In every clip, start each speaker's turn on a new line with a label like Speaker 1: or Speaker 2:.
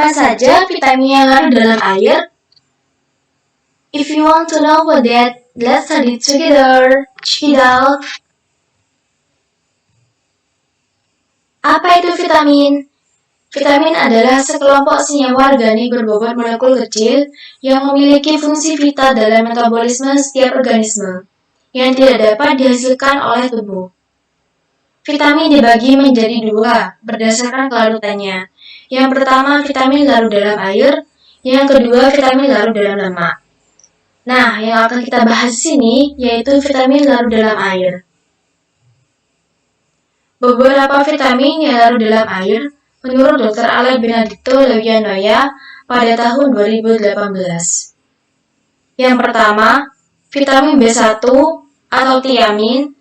Speaker 1: Apa saja vitamin yang larut dalam air? If you want to know about that, let's study together. Check it out. Apa itu vitamin? Vitamin adalah sekelompok senyawa organik berbobot molekul kecil yang memiliki fungsi vital dalam metabolisme setiap organisme yang tidak dapat dihasilkan oleh tubuh. Vitamin dibagi menjadi dua berdasarkan kelarutannya. Yang pertama, vitamin larut dalam air. Yang kedua, vitamin larut dalam lemak. Nah, yang akan kita bahas di sini yaitu vitamin larut dalam air. Beberapa vitamin yang larut dalam air menurut Dr. Ale Benedicto Levianoia pada tahun 2018. Yang pertama, vitamin B1 atau tiamin.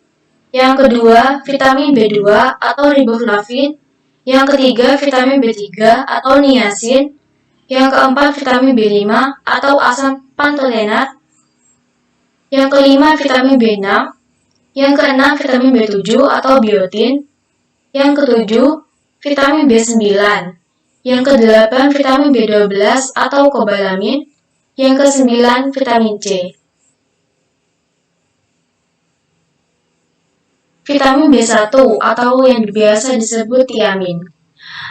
Speaker 1: Yang kedua, vitamin B2 atau riboflavin. Yang ketiga, vitamin B3 atau niacin. Yang keempat, vitamin B5 atau asam pantotenat. Yang kelima, vitamin B6. Yang keenam, vitamin B7 atau biotin. Yang ketujuh, vitamin B9. Yang kedelapan, vitamin B12 atau kobalamin. Yang kesembilan, vitamin C. Vitamin B1 atau yang biasa disebut tiamin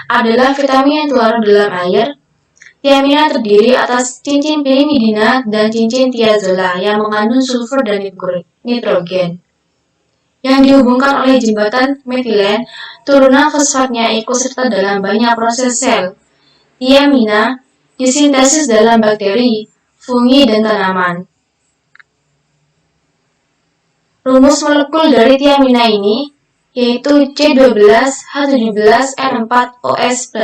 Speaker 1: adalah vitamin yang terlarut dalam air. Tiamina terdiri atas cincin pirimidina dan cincin tiazola yang mengandung sulfur dan nitrogen yang dihubungkan oleh jembatan metilen. Turunan fosfatnya ikut serta dalam banyak proses sel. Tiamina disintesis dalam bakteri, fungi, dan tanaman. Rumus molekul dari tiamina ini yaitu C12H17N4OS+.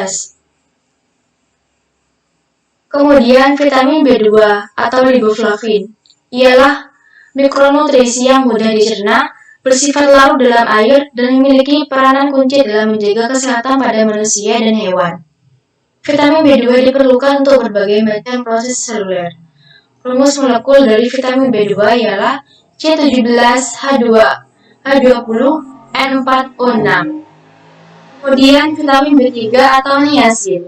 Speaker 1: Kemudian vitamin B2 atau riboflavin ialah mikronutrisi yang mudah dicerna, bersifat larut dalam air, dan memiliki peranan kunci dalam menjaga kesehatan pada manusia dan hewan. Vitamin B2 diperlukan untuk berbagai macam proses seluler. Rumus molekul dari vitamin B2 ialah C17H20N4O6. Kemudian vitamin B3 atau niacin,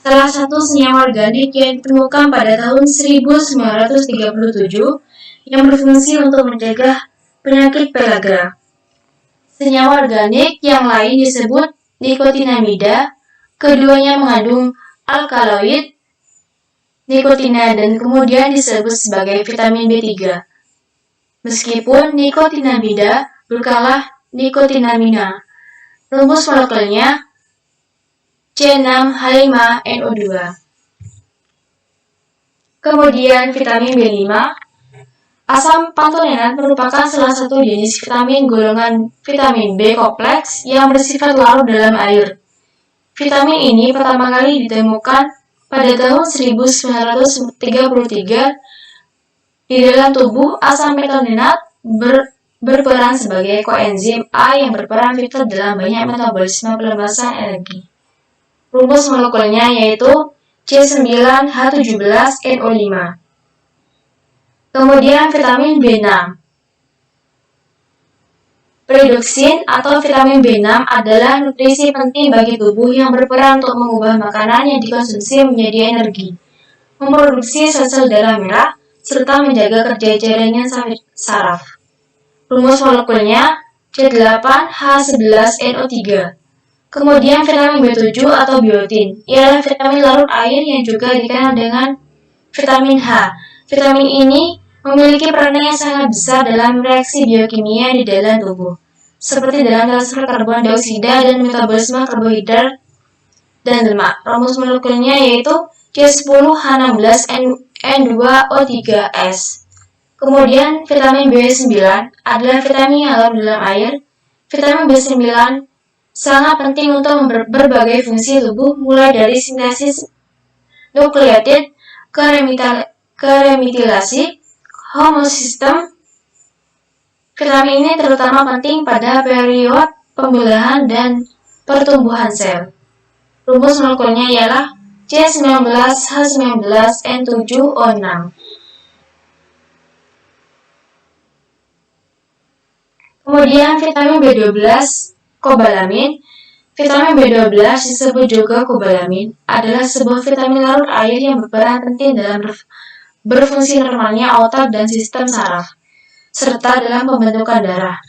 Speaker 1: salah satu senyawa organik yang ditemukan pada tahun 1937 yang berfungsi untuk mencegah penyakit pellagra. Senyawa organik yang lain disebut nikotinamida, keduanya mengandung alkaloid, nikotina, dan kemudian disebut sebagai vitamin B3. Meskipun nikotinamida berkalah nikotinamina, rumus molekulnya C6H5NO2. Kemudian vitamin B5, asam pantotenat merupakan salah satu jenis vitamin golongan vitamin B kompleks yang bersifat larut dalam air. Vitamin ini pertama kali ditemukan pada tahun 1933. Di dalam tubuh, asam pantotenat berperan sebagai koenzim A yang berperan vital dalam banyak metabolisme pelepasan energi. Rumus molekulnya yaitu C9H17NO5. Kemudian vitamin B6. Pyridoxine atau vitamin B6 adalah nutrisi penting bagi tubuh yang berperan untuk mengubah makanan yang dikonsumsi menjadi energi, memproduksi sel-sel darah merah, serta menjaga kerja jaringan saraf. Rumus molekulnya C8H11NO3. Kemudian vitamin B7 atau biotin ialah vitamin larut air yang juga dikenal dengan vitamin H. Vitamin ini memiliki peranan yang sangat besar dalam reaksi biokimia di dalam tubuh, seperti dalam transfer karbon dioksida dan metabolisme karbohidrat dan lemak. Rumus molekulnya yaitu C10H16N2O3S. Kemudian vitamin B9 adalah vitamin yang larut dalam air. Vitamin B9 sangat penting untuk berbagai fungsi tubuh, mulai dari sintesis nukleotid ke remitilasi homosistem. Vitamin ini terutama penting pada periode pembelahan dan pertumbuhan sel. Rumus molekulnya ialah C19H19N7O6. Kemudian vitamin B12, kobalamin, Vitamin B12 disebut juga kobalamin adalah sebuah vitamin larut air yang berperan penting dalam berfungsi normalnya otak dan sistem saraf, serta dalam pembentukan darah.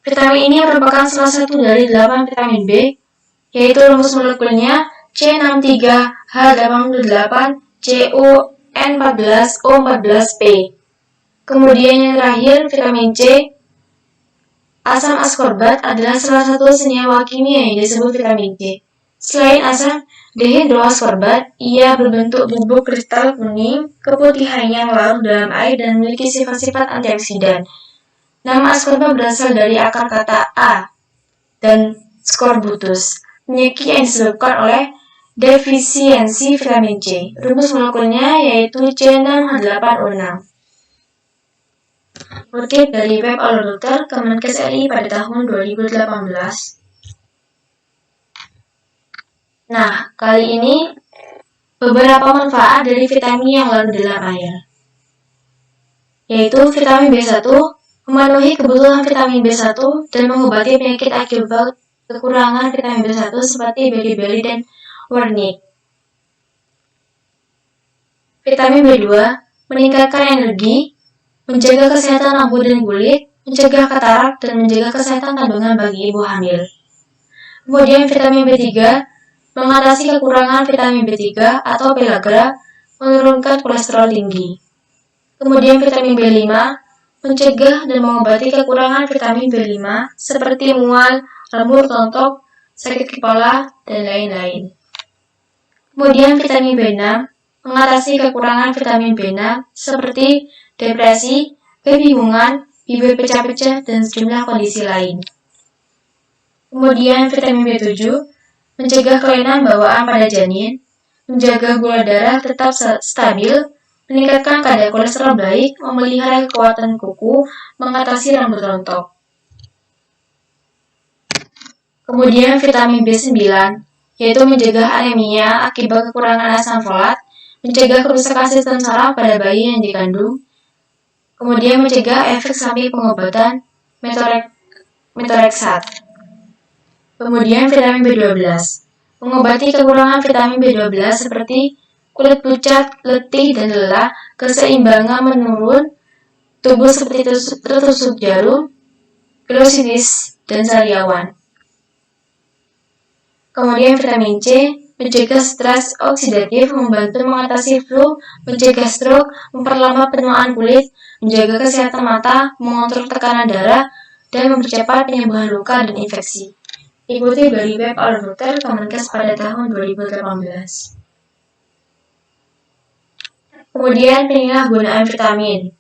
Speaker 1: Vitamin ini merupakan salah satu dari 8 vitamin B, yaitu rumus molekulnya C63H88CuN14O14P. Kemudian yang terakhir, vitamin C. Asam askorbat adalah salah satu senyawa kimia yang disebut vitamin C. Selain asam dihidroaskorbat, ia berbentuk bubuk kristal kuning keputihan yang larut dalam air dan memiliki sifat-sifat antioksidan. Nama askorbat berasal dari akar kata A dan scorbutus, penyakit yang disebabkan oleh defisiensi vitamin C. Rumus molekulnya yaitu C6H8O6. Kutip dari web Alur Dokter Kemenkes RI pada tahun 2018. Nah, kali ini beberapa manfaat dari vitamin yang larut dalam air, yaitu vitamin B1 memenuhi kebutuhan vitamin B1 dan mengobati penyakit akibat kekurangan vitamin B1 seperti beri-beri dan wernik. Vitamin B2 meningkatkan energi, menjaga kesehatan rambut dan kulit, mencegah katarak, dan menjaga kesehatan kandungan bagi ibu hamil. Kemudian vitamin B3 mengatasi kekurangan vitamin B3 atau pellagra, menurunkan kolesterol tinggi. Kemudian vitamin B5 mencegah dan mengobati kekurangan vitamin B5 seperti mual, rambut rontok, sakit kepala, dan lain-lain. Kemudian vitamin B6 mengatasi kekurangan vitamin B6 seperti depresi, kebingungan, bibir pecah-pecah, dan sejumlah kondisi lain. Kemudian vitamin B7 mencegah kelainan bawaan pada janin, menjaga gula darah tetap stabil, meningkatkan kadar kolesterol baik, memelihara kekuatan kuku, mengatasi rambut rontok. Kemudian vitamin B9 yaitu mencegah anemia akibat kekurangan asam folat, mencegah kerusakan sistem saraf pada bayi yang dikandung, kemudian mencegah efek samping pengobatan metoreksat. Kemudian vitamin B12 mengobati kekurangan vitamin B12 seperti kulit pucat, letih, dan lelah, keseimbangan menurun, tubuh seperti tertusuk jarum, pilositis, dan sariawan. Kemudian vitamin C mencegah stres oksidatif, membantu mengatasi flu, mencegah stroke, memperlambat penuaan kulit, menjaga kesehatan mata, mengontrol tekanan darah, dan mempercepat penyembuhan luka dan infeksi. Ikuti dari web Alur Dokter Kemenkes pada tahun 2018. Kemudian penyalahgunaan vitamin,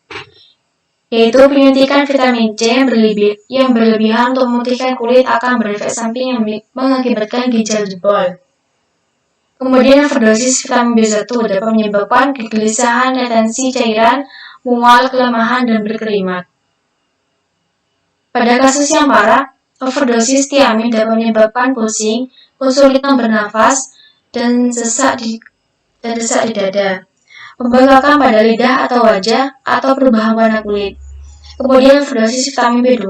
Speaker 1: yaitu penyuntikan vitamin C yang berlebihan untuk memutihkan kulit akan berefek samping yang mengakibatkan ginjal jebol. Kemudian overdosis vitamin B1 dapat menyebabkan kegelisahan, retensi cairan, mual, kelemahan, dan berkeringat. Pada kasus yang parah, overdosis tiamin dapat menyebabkan pusing, kesulitan bernafas, dan desak di dada, pembengkakan pada lidah atau wajah, atau perubahan warna kulit. Kemudian overdosis vitamin B2,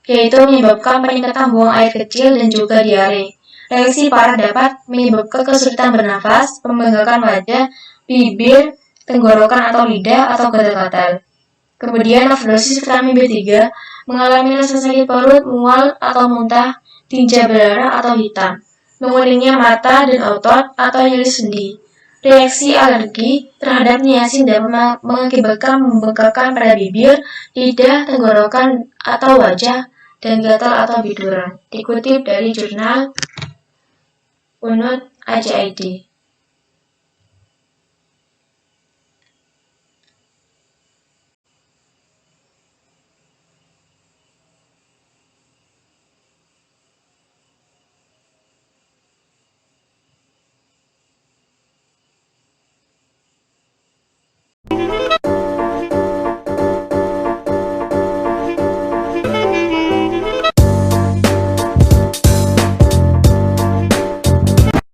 Speaker 1: yaitu menyebabkan peningkatan buang air kecil dan juga diare. Reaksi parah dapat menyebabkan kesulitan bernafas, pembengkakan wajah, bibir, tenggorokan atau lidah, atau gatal-gatal. Kemudian overdosis vitamin B3 mengalami rasa sakit perut, mual atau muntah, tinja berdarah atau hitam, menguningnya mata dan otot atau nyeri sendi. Reaksi alergi terhadap niacin dapat mengakibatkan pembengkakan pada bibir, lidah, tenggorokan atau wajah, dan gatal atau biduran. Dikutip dari jurnal Unut AJID.